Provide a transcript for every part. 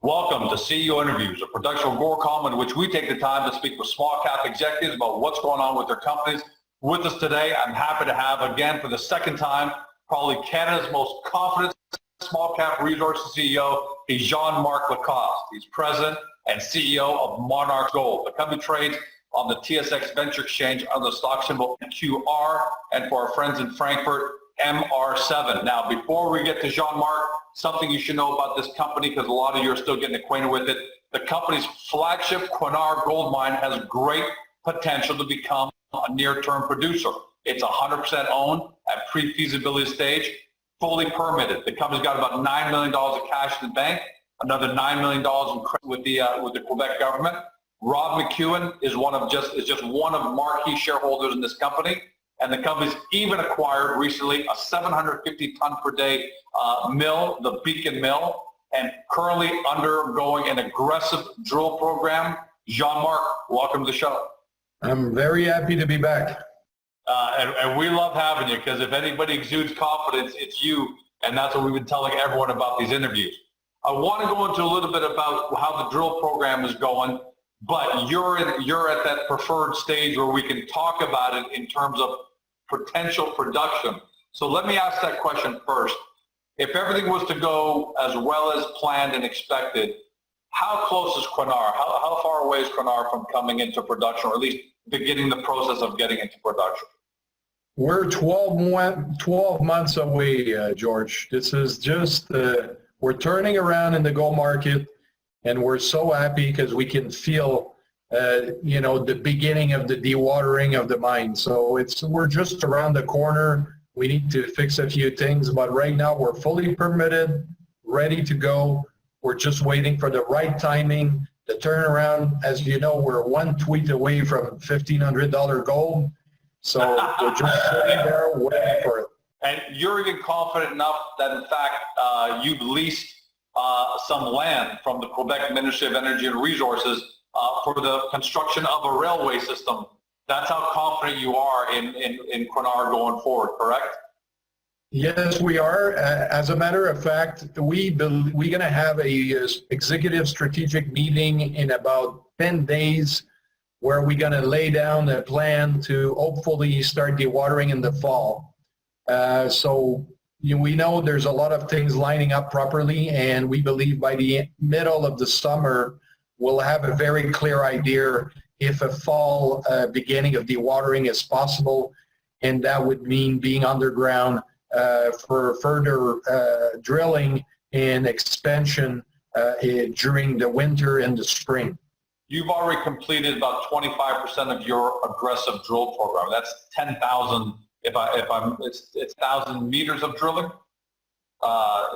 Welcome to CEO Interviews, a production of Gorcom in which we take the time to speak with small cap executives about what's going on with their companies. With us today, I'm happy to have, again, for the second time, probably Canada's most confident small cap resources CEO, is Jean-Marc Lacoste. He's president and CEO of Monarques Gold. The company trades on the TSX Venture Exchange under the stock symbol QR, and for our friends in Frankfurt, MR7. Now, before we get to Jean-Marc, something you should know about this company, because a lot of you are still getting acquainted with it. The company's flagship Croinor Gold mine has great potential to become a near-term producer. It's 100% owned at pre-feasibility stage, fully permitted. The company's got about $9 million of cash in the bank, another $9 million in credit with the Quebec government. Rob McEwen is just one of marquee shareholders in this company. And the company's even acquired recently a 750 ton per day mill, the Beacon Mill, and currently undergoing an aggressive drill program. Jean-Marc, welcome to the show. I'm very happy to be back. And we love having you, because if anybody exudes confidence, it's you. And that's what we've been telling everyone about these interviews. I want to go into a little bit about how the drill program is going, but you're at that preferred stage where we can talk about it in terms of potential production. So let me ask that question first. If everything was to go as well as planned and expected, how close is Croinor? How far away is Croinor from coming into production, or at least beginning the process of getting into production? We're 12 months away, George. This is just, we're turning around in the gold market, and we're so happy because we can feel the beginning of the dewatering of the mine. So we're just around the corner. We need to fix a few things, but right now we're fully permitted, ready to go. We're just waiting for the right timing, the turnaround. As you know, we're one tweet away from $1,500 gold. So we're just sitting there waiting for it. And you're even confident enough that, in fact, you've leased some land from the Quebec Ministry of Energy and Resources for the construction of a railway system. That's how confident you are in Croinor going forward, correct? Yes, we are. As a matter of fact, we're going to have a executive strategic meeting in about 10 days where we're going to lay down a plan to hopefully start dewatering in the fall. We know there's a lot of things lining up properly, and we believe by the middle of the summer, we'll have a very clear idea if a fall beginning of dewatering is possible, and that would mean being underground for further drilling and expansion during the winter and the spring. You've already completed about 25% of your aggressive drill program. That's 10,000. It's 1,000 meters of drilling.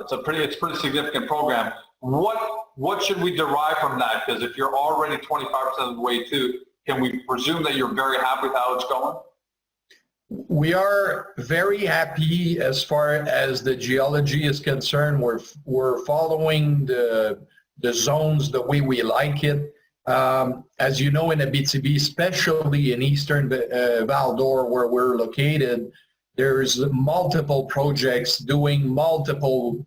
It's a pretty significant program. What should we derive from that? Because if you're already 25% of the way to, can we presume that you're very happy with how it's going? We are very happy as far as the geology is concerned. We're following the zones the way we like it. As you know, in Abitibi, especially in eastern Val-d'Or, where we're located, there's multiple projects doing multiple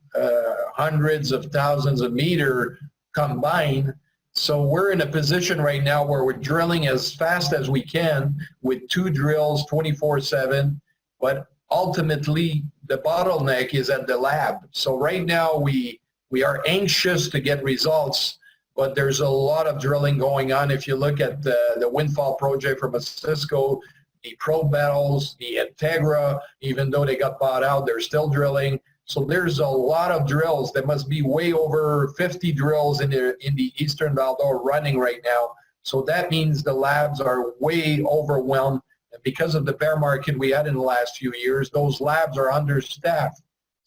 hundreds of thousands of meters combined. So we're in a position right now where we're drilling as fast as we can with 2 drills 24/7, but ultimately the bottleneck is at the lab. So right now we are anxious to get results, but there's a lot of drilling going on. If you look at the Windfall project from Cisco, the Probe Metals, the Integra, even though they got bought out, they're still drilling. So there's a lot of drills. There must be way over 50 drills in the Eastern Val-d'Or running right now. So that means the labs are way overwhelmed. And because of the bear market we had in the last few years, those labs are understaffed.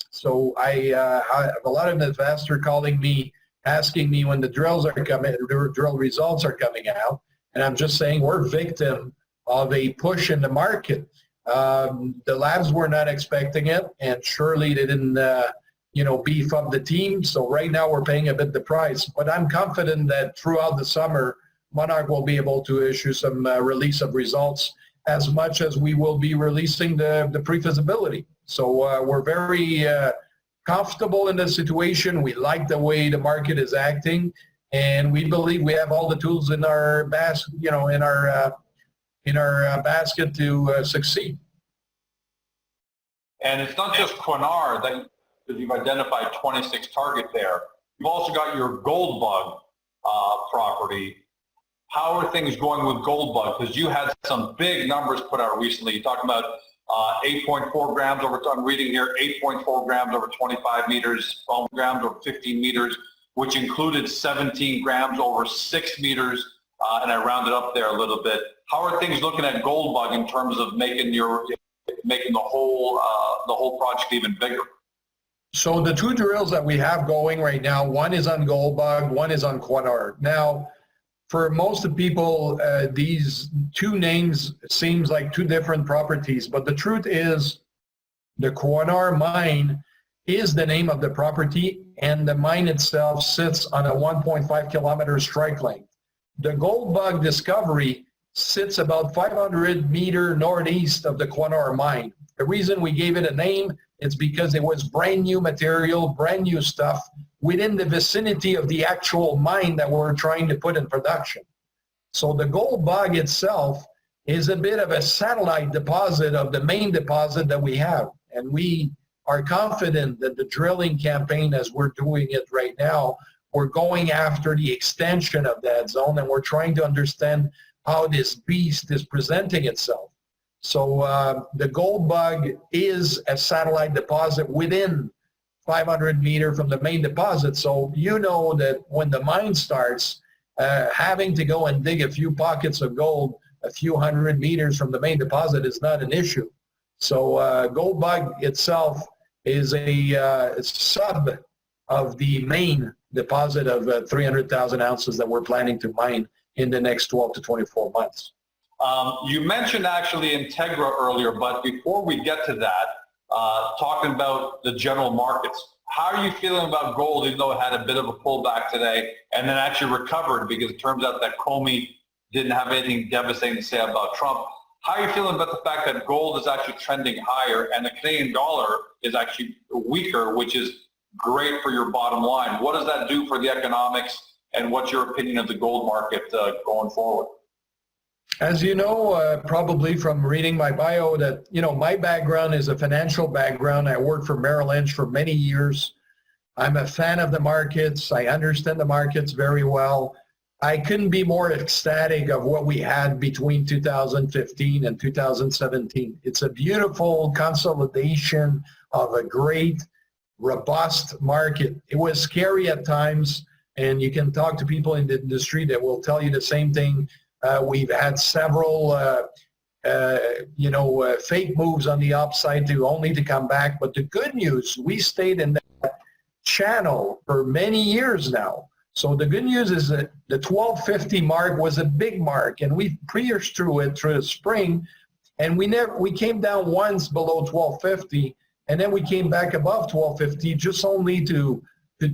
So I have a lot of investors calling me, asking me when the drills are coming, the drill results are coming out. And I'm just saying we're victim of a push in the market. The labs were not expecting it, and surely they didn't, beef up the team. So right now we're paying a bit the price. But I'm confident that throughout the summer, Monarch will be able to issue some release of results as much as we will be releasing the pre-feasibility. So we're very comfortable in the situation. We like the way the market is acting, and we believe we have all the tools in our basket, in our basket to succeed. And it's not just Croinor that you've identified 26 target there. You've also got your Gold Bug property. How are things going with Gold Bug? Because you had some big numbers put out recently. You talked about 8.4 grams over, I'm reading here, 8.4 grams over 25 meters, 12 grams over 15 meters, which included 17 grams over 6 meters, and I rounded up there a little bit. How are things looking at Gold Bug in terms of making the whole project even bigger? So the two drills that we have going right now, one is on Gold Bug, one is on Croinor. Now, for most of the people, these two names seems like two different properties, but the truth is the Croinor mine is the name of the property, and the mine itself sits on a 1.5 kilometer strike length. The Gold Bug discovery sits about 500 meter northeast of the Croinor mine. The reason we gave it a name is because it was brand new material, brand new stuff within the vicinity of the actual mine that we're trying to put in production. So the Gold Bug itself is a bit of a satellite deposit of the main deposit that we have. And we are confident that the drilling campaign, as we're doing it right now, we're going after the extension of that zone, and we're trying to understand how this beast is presenting itself. So the Gold Bug is a satellite deposit within 500 meters from the main deposit. So you know that when the mine starts, having to go and dig a few pockets of gold a few hundred meters from the main deposit is not an issue. So Gold Bug itself is a sub of the main deposit of 300,000 ounces that we're planning to mine in the next 12 to 24 months. You mentioned actually Integra earlier, but before we get to that, talking about the general markets, how are you feeling about gold, even though it had a bit of a pullback today and then actually recovered, because it turns out that Comey didn't have anything devastating to say about Trump? How are you feeling about the fact that gold is actually trending higher and the Canadian dollar is actually weaker, which is great for your bottom line? What does that do for the economics, and what's your opinion of the gold market going forward? As you know, probably from reading my bio, that, my background is a financial background. I worked for Merrill Lynch for many years. I'm a fan of the markets. I understand the markets very well. I couldn't be more ecstatic of what we had between 2015 and 2017. It's a beautiful consolidation of a great, robust market. It was scary at times, and you can talk to people in the industry that will tell you the same thing. We've had several, fake moves on the upside only to come back. But the good news, we stayed in that channel for many years now. So the good news is that the 1250 mark was a big mark, and we pierced through it through the spring, and we came down once below 1250, and then we came back above 1250, just only to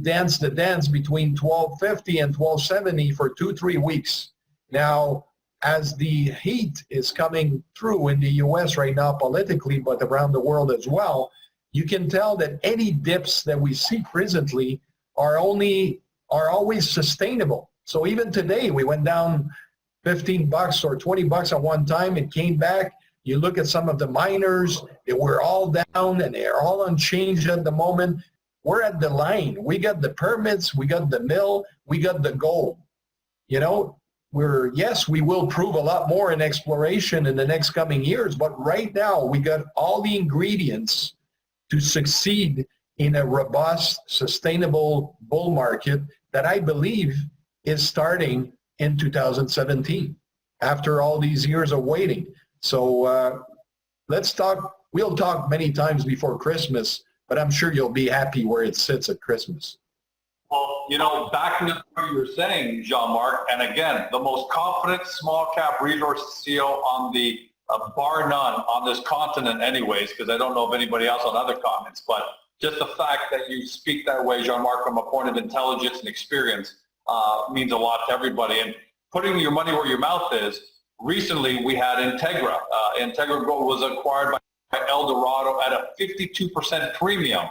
dance the dance between 1250 and 1270 for 2-3 weeks. Now, as the heat is coming through in the U.S. right now politically, but around the world as well, you can tell that any dips that we see presently are always sustainable. So even today, we went down $15 or $20 at one time. It came back. You look at some of the miners, they were all down and they're all unchanged at the moment. We're at the line. We got the permits, we got the mill, we got the gold. Yes, we will prove a lot more in exploration in the next coming years, but right now we got all the ingredients to succeed in a robust, sustainable bull market that I believe is starting in 2017 after all these years of waiting. So let's talk. We'll talk many times before Christmas, but I'm sure you'll be happy where it sits at Christmas. Well, backing up what you were saying, Jean-Marc, and again, the most confident small cap resource CEO on the bar none on this continent anyways, because I don't know of anybody else on other continents, but just the fact that you speak that way, Jean-Marc, from a point of intelligence and experience means a lot to everybody. And putting your money where your mouth is, recently we had Integra. Integra Gold was acquired by Eldorado at a 52% premium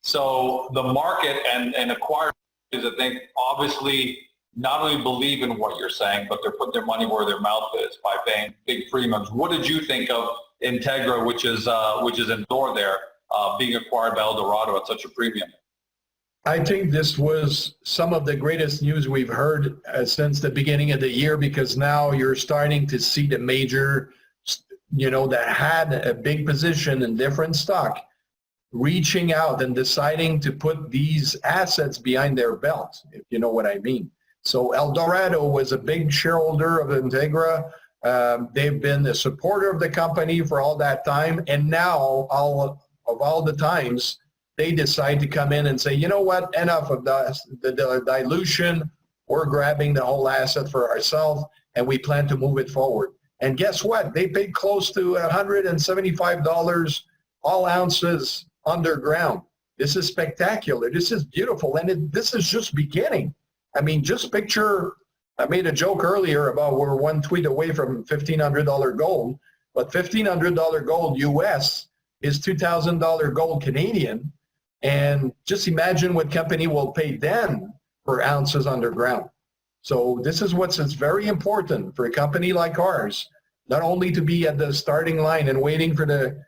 So the market and acquirers, I think, obviously not only believe in what you're saying, but they're putting their money where their mouth is by paying big premiums. What did you think of Integra, which is in Door there, being acquired by Eldorado at such a premium? I think this was some of the greatest news we've heard since the beginning of the year, because now you're starting to see the major, that had a big position in different stock, reaching out and deciding to put these assets behind their belt, if you know what I mean. So Eldorado was a big shareholder of Integra. They've been a supporter of the company for all that time, and now all the times, they decide to come in and say, you know what, enough of the dilution. We're grabbing the whole asset for ourselves, and we plan to move it forward. And guess what? They paid close to $175 all ounces underground. This is spectacular. This is beautiful, and this is just beginning. I mean, just picture, I made a joke earlier about we're one tweet away from $1,500 gold, but $1,500 gold US is $2,000 gold Canadian. And just imagine what company will pay then for ounces underground. So this is what's very important for a company like ours, not only to be at the starting line and waiting for the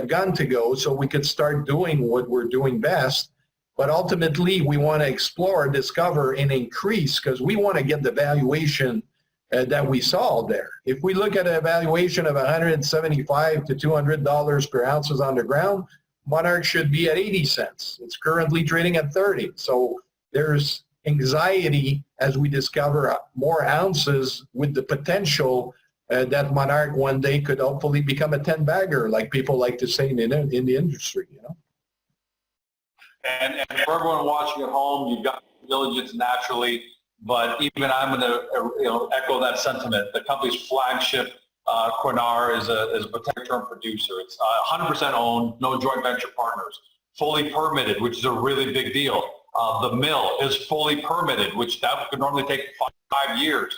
gun to go so we could start doing what we're doing best, but ultimately we want to explore, discover, and increase, because we want to get the valuation that we saw there. If we look at a valuation of $175 to $200 per ounces underground, Monarch should be at 80 cents. It's currently trading at 30. So there's anxiety as we discover more ounces with the potential that Monarch one day could hopefully become a 10-bagger, like people like to say in the industry, And for everyone watching at home, you've got diligence naturally, but even I'm going to echo that sentiment. The company's flagship, Croinor, is a protected term producer. It's 100% owned, no joint venture partners, fully permitted, which is a really big deal. The mill is fully permitted, which that could normally take 5 years.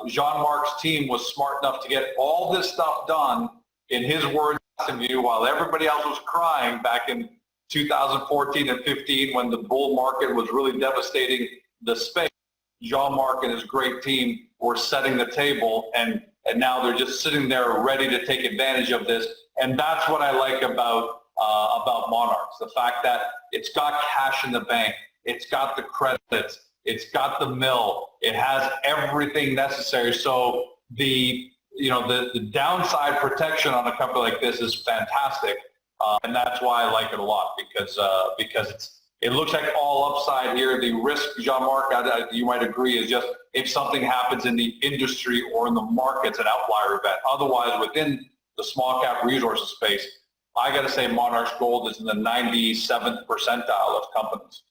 Jean-Marc's team was smart enough to get all this stuff done, in his words and view, while everybody else was crying back in 2014 and 15 when the bull market was really devastating the space. Jean-Marc and his great team were setting the table, and now they're just sitting there ready to take advantage of this. And that's what I like about Monarchs, the fact that it's got cash in the bank, it's got the credits, it's got the mill, it has everything necessary. So the downside protection on a company like this is fantastic, and that's why I like it a lot, because it looks like all upside here. The risk, Jean-Marc, you might agree, is just if something happens in the industry or in the markets, an outlier event. Otherwise, within the small cap resources space, I got to say Monarques Gold is in the 97th percentile of companies.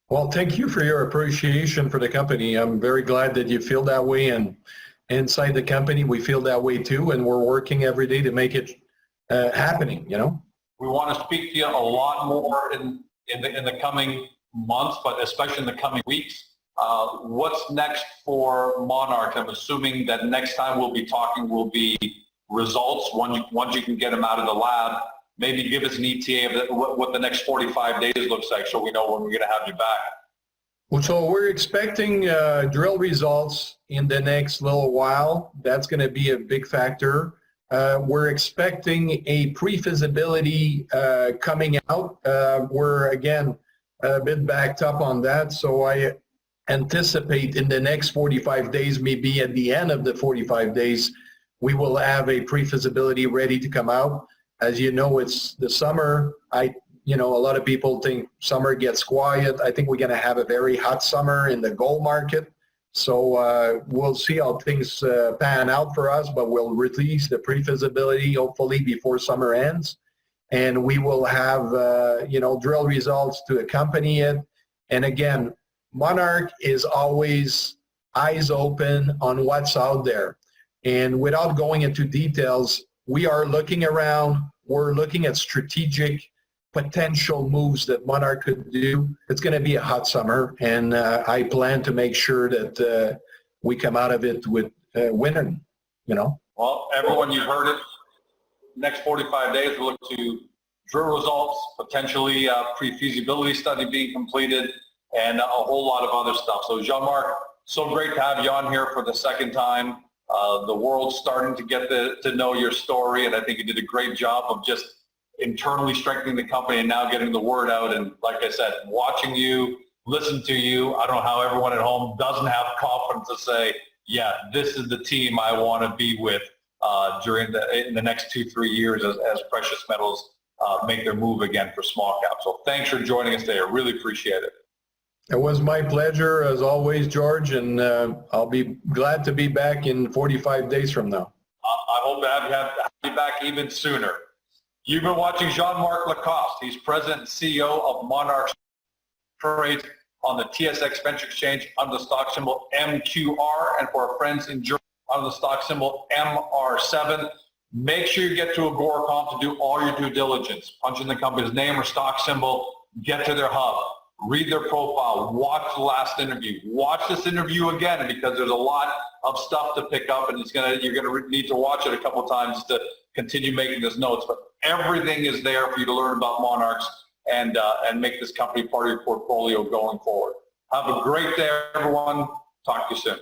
Well, thank you for your appreciation for the company. I'm very glad that you feel that way, and inside the company, we feel that way too, and we're working every day to make it happening, We want to speak to you a lot more in the coming months, but especially in the coming weeks. What's next for Monarch? I'm assuming that next time we'll be talking will be results once you can get them out of the lab. Maybe give us an ETA of what the next 45 days looks like, so we know when we're going to have you back. Well, so we're expecting drill results in the next little while. That's going to be a big factor. We're expecting a pre-feasibility coming out. We're, again, a bit backed up on that, so I anticipate in the next 45 days, maybe at the end of the 45 days, we will have a pre-feasibility ready to come out. As you know, it's the summer. A lot of people think summer gets quiet. I think we're going to have a very hot summer in the gold market. So we'll see how things pan out for us, but we'll release the pre-feasibility hopefully before summer ends. And we will have, drill results to accompany it. And again, Monarch is always eyes open on what's out there. And without going into details, we are looking around. We're looking at strategic potential moves that Monarch could do. It's going to be a hot summer, and I plan to make sure that we come out of it with winning, Well, everyone, you've heard it. Next 45 days, we look to drill results, potentially pre-feasibility study being completed, and a whole lot of other stuff. So Jean-Marc, so great to have you on here for the second time. The world's starting to get to know your story, and I think you did a great job of just internally strengthening the company and now getting the word out. And like I said, watching you, listen to you, I don't know how everyone at home doesn't have confidence to say, yeah, this is the team I want to be with in the next 2-3 years as precious metals make their move again for small cap. So thanks for joining us today. I really appreciate it. It was my pleasure as always, George, and I'll be glad to be back in 45 days from now. I hope to have you back even sooner. You've been watching Jean-Marc Lacoste. He's president and CEO of Monarques, trades on the TSX Venture Exchange under the stock symbol MQR, and for our friends in Germany under the stock symbol MR7. Make sure you get to Agoracom to do all your due diligence. Punch in the company's name or stock symbol, get to their hub, read their profile, watch the last interview, watch this interview again because there's a lot of stuff to pick up, and you're gonna need to watch it a couple of times to continue making those notes. But everything is there for you to learn about Monarques and make this company part of your portfolio going forward. Have a great day, everyone. Talk to you soon.